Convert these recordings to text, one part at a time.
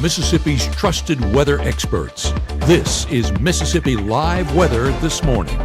Mississippi's trusted weather experts. This is Mississippi Live Weather This Morning.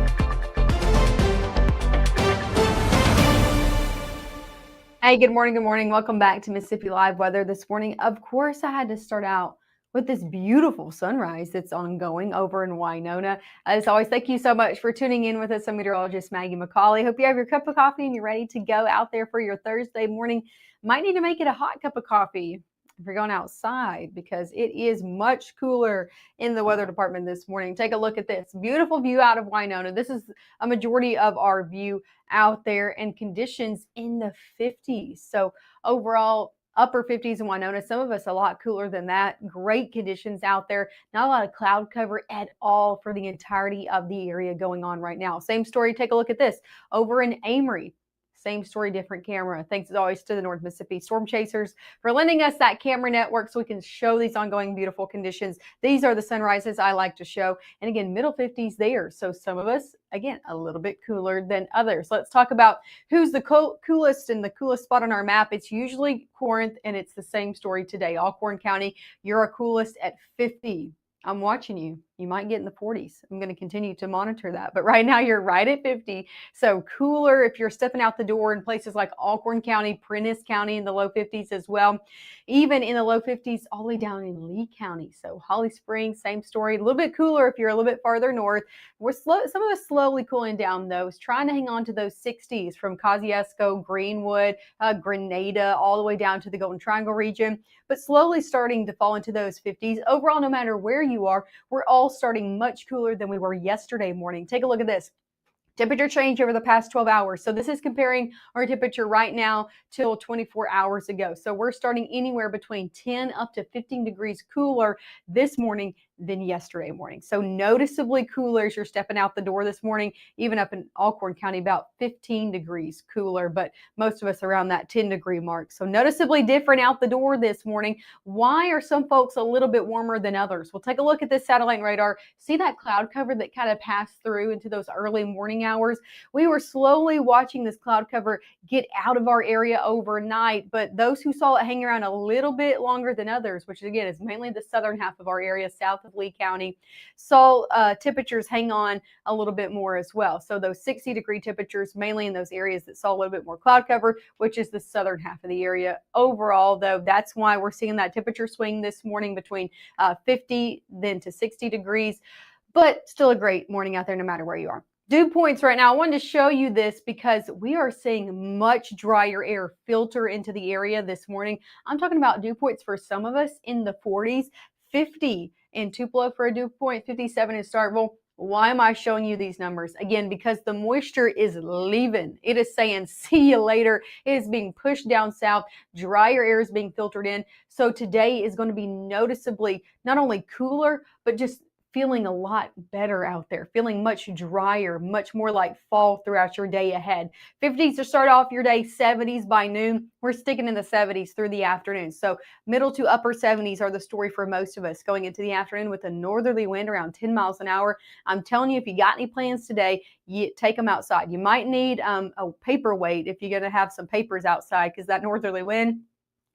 Hey, good morning. Good morning. Welcome back to Mississippi Live Weather This Morning. Of course, I had to start out with this beautiful sunrise that's ongoing over in Winona. As always, thank you so much for tuning in with us. I'm meteorologist Maggie McCauley. Hope you have your cup of coffee and you're ready to go out there for your Thursday morning. Might need to make it a hot cup of coffee if you're going outside because it is much cooler in the weather department this morning. Take a look at this beautiful view out of Winona. This is a majority of our view out there, and conditions in the 50s. So overall, upper 50s in Winona. Some of us a lot cooler than that. Great conditions out there. Not a lot of cloud cover at all for the entirety of the area going on right now. Same story. Take a look at this over in Amory. Same story, different camera. Thanks as always to the North Mississippi Storm Chasers for lending us that camera network so we can show these ongoing beautiful conditions. These are the sunrises I like to show. And again, middle 50s there. So some of us, again, a little bit cooler than others. Let's talk about who's the coolest and the coolest spot on our map. It's usually Corinth, and it's the same story today. Alcorn County, you're our coolest at 50. I'm watching you. You might get in the 40s. I'm going to continue to monitor that. But right now you're right at 50. So cooler if you're stepping out the door in places like Alcorn County, Prentiss County in the low 50s as well. Even in the low 50s all the way down in Lee County. So Holly Springs, same story. A little bit cooler if you're a little bit farther north. We're some of us slowly cooling down though. Trying to hang on to those 60s from Kosciuszko, Greenwood, Grenada, all the way down to the Golden Triangle region. But slowly starting to fall into those 50s. Overall, no matter where you are, we're all starting much cooler than we were yesterday morning. Take a look at this. Temperature change over the past 12 hours. So this is comparing our temperature right now till 24 hours ago. So we're starting anywhere between 10 up to 15 degrees cooler this morning than yesterday morning. So noticeably cooler as you're stepping out the door this morning, even up in Alcorn County, about 15 degrees cooler, but most of us around that 10-degree mark. So noticeably different out the door this morning. Why are some folks a little bit warmer than others? We'll take a look at this satellite radar. See that cloud cover that kind of passed through into those early morning hours? We were slowly watching this cloud cover get out of our area overnight, but those who saw it hang around a little bit longer than others, which again is mainly the southern half of our area, south of Lee County, saw temperatures hang on a little bit more as well. So those 60-degree temperatures, mainly in those areas that saw a little bit more cloud cover, which is the southern half of the area. Overall, though, that's why we're seeing that temperature swing this morning between 50 then to 60 degrees, but still a great morning out there no matter where you are. Dew points right now. I wanted to show you this because we are seeing much drier air filter into the area this morning. I'm talking about dew points for some of us in the 40s, 50 in Tupelo for a dew point, 57 in Starkville. Why am I showing you these numbers? Again, because the moisture is leaving. It is saying, see you later. It is being pushed down south. Drier air is being filtered in. So today is going to be noticeably not only cooler, but just feeling a lot better out there, feeling much drier, much more like fall throughout your day ahead. 50s to start off your day, 70s by noon. We're sticking in the 70s through the afternoon. So middle to upper 70s are the story for most of us going into the afternoon with a northerly wind around 10 miles an hour. I'm telling you, if you got any plans today, you take them outside. You might need a paperweight if you're going to have some papers outside because that northerly wind,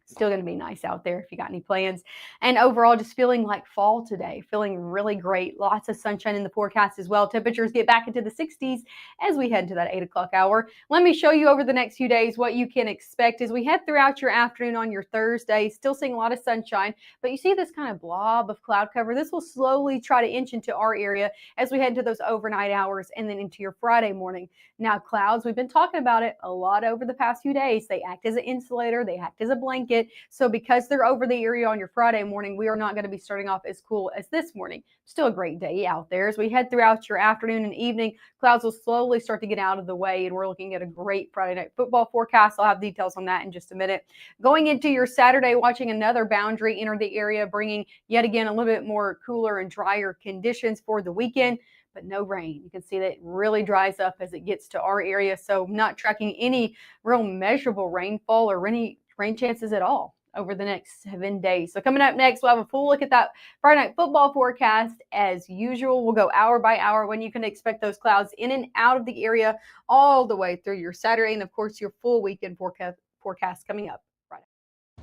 still going to be nice out there if you got any plans. And overall, just feeling like fall today, feeling really great. Lots of sunshine in the forecast as well. Temperatures get back into the 60s as we head into that 8 o'clock hour. Let me show you over the next few days what you can expect as we head throughout your afternoon on your Thursday. Still seeing a lot of sunshine, but you see this kind of blob of cloud cover. This will slowly try to inch into our area as we head into those overnight hours and then into your Friday morning. Now, clouds, we've been talking about it a lot over the past few days. They act as an insulator. They act as a blanket. So because they're over the area on your Friday morning, we are not going to be starting off as cool as this morning. Still a great day out there. As we head throughout your afternoon and evening, clouds will slowly start to get out of the way, and we're looking at a great Friday night football forecast. I'll have details on that in just a minute. Going into your Saturday, watching another boundary enter the area, bringing yet again a little bit more cooler and drier conditions for the weekend, but no rain. You can see that it really dries up as it gets to our area. So not tracking any real measurable rainfall or any rain chances at all over the next 7 days. So coming up next, we'll have a full look at that Friday night football forecast. As usual, we'll go hour by hour when you can expect those clouds in and out of the area all the way through your Saturday, and of course your full weekend forecast coming up Friday.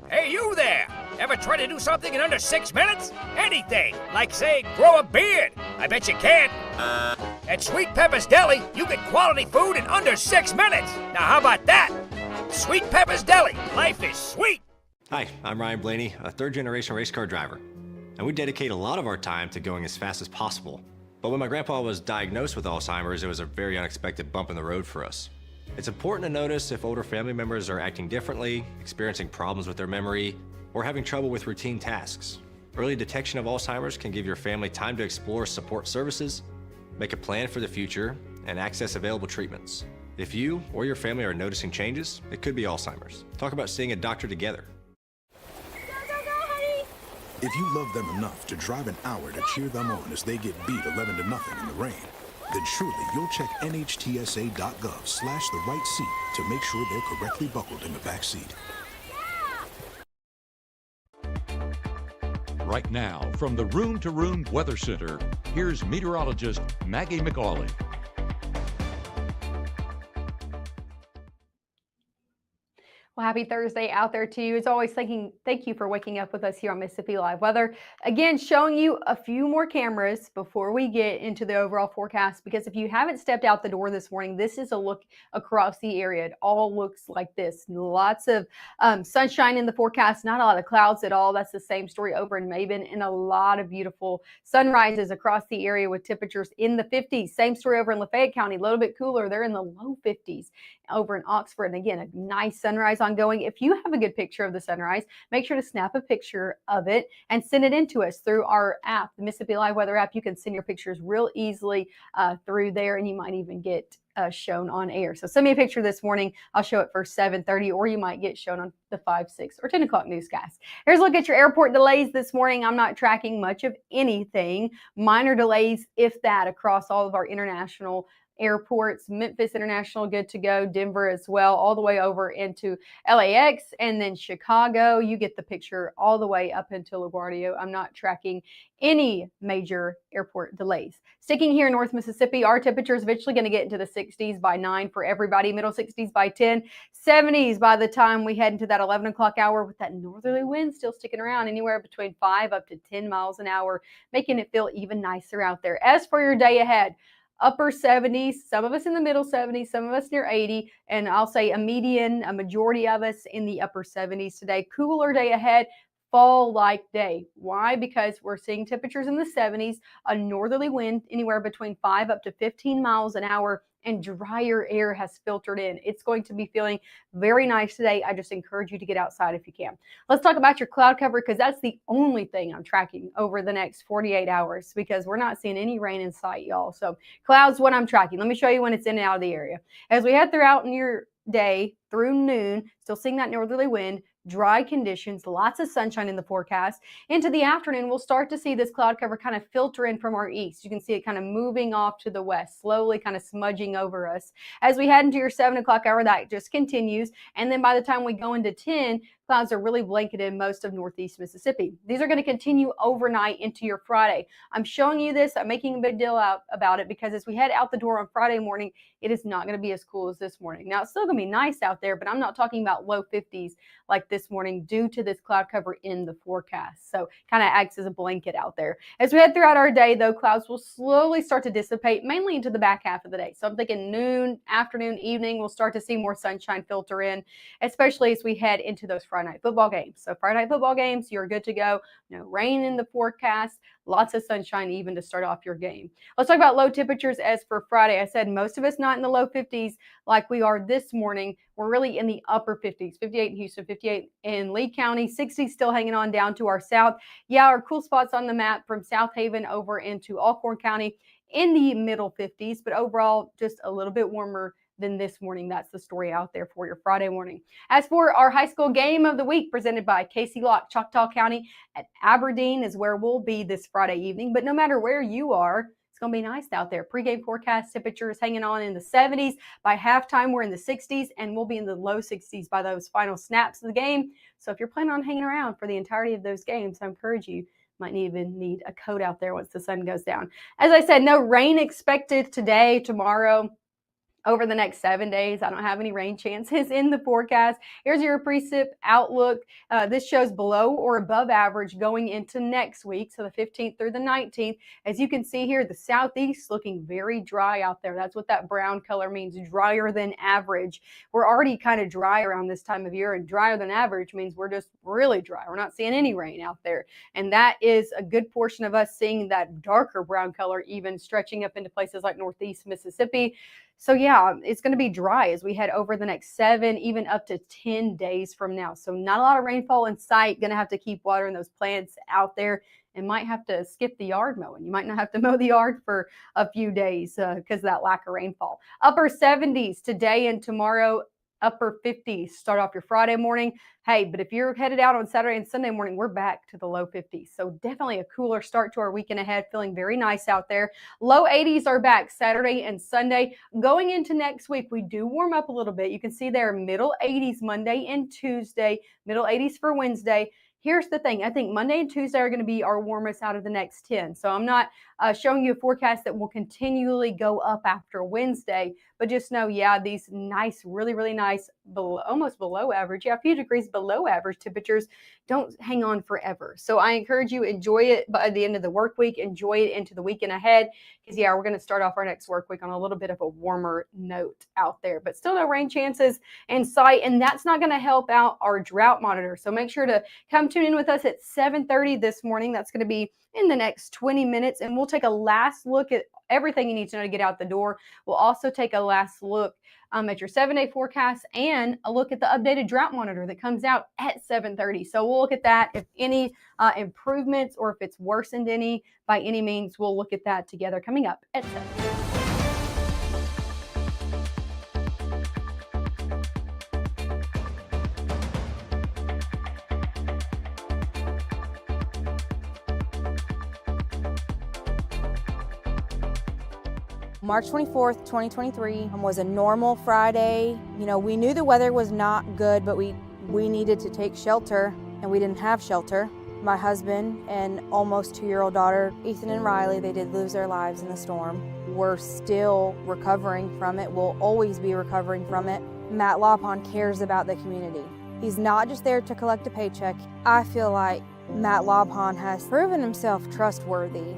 Hey, you there! Ever try to do something in under 6 minutes? Anything, like, say, grow a beard. I bet you can't. At Sweet Pepper's Deli, you get quality food in under 6 minutes. Now, how about that? Sweet Pepper's Deli. Life is sweet. Hi, I'm Ryan Blaney, a third-generation race car driver. And we dedicate a lot of our time to going as fast as possible. But when my grandpa was diagnosed with Alzheimer's, it was a very unexpected bump in the road for us. It's important to notice if older family members are acting differently, experiencing problems with their memory, or having trouble with routine tasks. Early detection of Alzheimer's can give your family time to explore support services, make a plan for the future, and access available treatments. If you or your family are noticing changes, it could be Alzheimer's. Talk about seeing a doctor together. If you love them enough to drive an hour to cheer them on as they get beat 11-0 in the rain, then surely you'll check NHTSA.gov/the right seat to make sure they're correctly buckled in the back seat. Right now, from the Room to Room Weather Center, here's meteorologist Maggie McAuley. Well, happy Thursday out there to you. As always, thank you for waking up with us here on Mississippi Live Weather. Again, showing you a few more cameras before we get into the overall forecast, because if you haven't stepped out the door this morning, this is a look across the area. It all looks like this. Lots of sunshine in the forecast, not a lot of clouds at all. That's the same story over in Maben, and a lot of beautiful sunrises across the area with temperatures in the 50s. Same story over in Lafayette County, a little bit cooler. They're in the low 50s over in Oxford. And again, a nice sunrise ongoing. If you have a good picture of the sunrise, make sure to snap a picture of it and send it in to us through our app, the Mississippi Live Weather app. You can send your pictures real easily through there, and you might even get shown on air. So send me a picture this morning. I'll show it for 7:30, or you might get shown on the 5, 6, or 10 o'clock newscast. Here's a look at your airport delays this morning. I'm not tracking much of anything. Minor delays, if that, across all of our international airports. Memphis International, good to go. Denver as well, all the way over into LAX, and then Chicago. You get the picture all the way up into LaGuardia. I'm not tracking any major airport delays. Sticking here in North Mississippi, our temperature is eventually going to get into the 60s by 9 for everybody, middle 60s by 10, 70s by the time we head into that 11 o'clock hour, with that northerly wind still sticking around anywhere between 5 up to 10 miles an hour, making it feel even nicer out there. As for your day ahead, upper 70s, some of us in the middle 70s, some of us near 80, and I'll say a majority of us in the upper 70s today. Cooler day ahead, fall-like day. Why? Because we're seeing temperatures in the 70s, a northerly wind anywhere between 5 up to 15 miles an hour, and drier air has filtered in. It's going to be feeling very nice today. I just encourage you to get outside if you can. Let's talk about your cloud cover, because that's the only thing I'm tracking over the next 48 hours, because we're not seeing any rain in sight, y'all. So clouds, what I'm tracking. Let me show you when it's in and out of the area. As we head throughout your day through noon, still seeing that northerly wind, dry conditions, lots of sunshine in the forecast. Into the afternoon, we'll start to see this cloud cover kind of filter in from our east. You can see it kind of moving off to the west, slowly kind of smudging over us. As we head into your 7 o'clock hour, that just continues. And then by the time we go into 10, clouds are really blanketed most of northeast Mississippi. These are going to continue overnight into your Friday. I'm showing you this. I'm making a big deal about it because as we head out the door on Friday morning, it is not going to be as cool as this morning. Now, it's still going to be nice out there, but I'm not talking about low 50s like this morning due to this cloud cover in the forecast. So kind of acts as a blanket out there. As we head throughout our day, though, clouds will slowly start to dissipate, mainly into the back half of the day. So I'm thinking noon, afternoon, evening, we'll start to see more sunshine filter in, especially as we head into those Friday night football games. So Friday night football games, you're good to go. No rain in the forecast, lots of sunshine even to start off your game. Let's talk about low temperatures as for Friday. I said most of us not in the low 50s like we are this morning. We're really in the upper 50s, 58 in Houston, 58 in Lee County, 60 still hanging on down to our south. Yeah, our cool spots on the map from South Haven over into Alcorn County in the middle 50s, but overall just a little bit warmer than this morning. That's the story out there for your Friday morning. As for our high school game of the week presented by Casey Locke, Choctaw County at Aberdeen is where we'll be this Friday evening. But no matter where you are, it's going to be nice out there. Pre-game forecast temperatures hanging on in the 70s. By halftime, we're in the 60s, and we'll be in the low 60s by those final snaps of the game. So if you're planning on hanging around for the entirety of those games, I encourage you. Might even need a coat out there once the sun goes down. As I said, no rain expected today, tomorrow. over the next 7 days. I don't have any rain chances in the forecast. Here's your precip outlook. This shows below or above average going into next week, so the 15th through the 19th. As you can see here, the southeast looking very dry out there. That's what that brown color means, drier than average. We're already kind of dry around this time of year, and drier than average means we're just really dry. We're not seeing any rain out there. And that is a good portion of us seeing that darker brown color even stretching up into places like northeast Mississippi. So yeah, it's going to be dry as we head over the next 7, even up to 10 days from now. So not a lot of rainfall in sight. Going to have to keep watering those plants out there and might have to skip the yard mowing. You might not have to mow the yard for a few days because of that lack of rainfall. Upper 70s today and tomorrow. Upper 50s start off your Friday morning. Hey, but if you're headed out on Saturday and Sunday morning, we're back to the low 50s. So definitely a cooler start to our weekend ahead. Feeling very nice out there. Low 80s are back Saturday and Sunday. Going into next week, we do warm up a little bit. You can see there middle 80s Monday and Tuesday, middle 80s for Wednesday. Here's the thing. I think Monday and Tuesday are going to be our warmest out of the next 10. So I'm not showing you a forecast that will continually go up after Wednesday, but just know, yeah, these nice, really, really nice, almost below average, a few degrees below average temperatures don't hang on forever. So I encourage you, enjoy it by the end of the work week, enjoy it into the weekend ahead, because yeah, we're going to start off our next work week on a little bit of a warmer note out there, but still no rain chances in sight, and that's not going to help out our drought monitor. So make sure to come tune in with us at 7:30 this morning. That's going to be in the next 20 minutes, and we'll take a last look at everything you need to know to get out the door. We'll also take a last look at your 7-day forecast and a look at the updated drought monitor that comes out at 7:30. So we'll look at that. If any improvements or if it's worsened any by any means, we'll look at that together coming up at 7. March 24th, 2023 was a normal Friday. You know, we knew the weather was not good, but we needed to take shelter, and we didn't have shelter. My husband and almost 2-year-old daughter, Ethan and Riley, they did lose their lives in the storm. We're still recovering from it. We'll always be recovering from it. Matt Lawpon cares about the community. He's not just there to collect a paycheck. I feel like Matt Lawpon has proven himself trustworthy.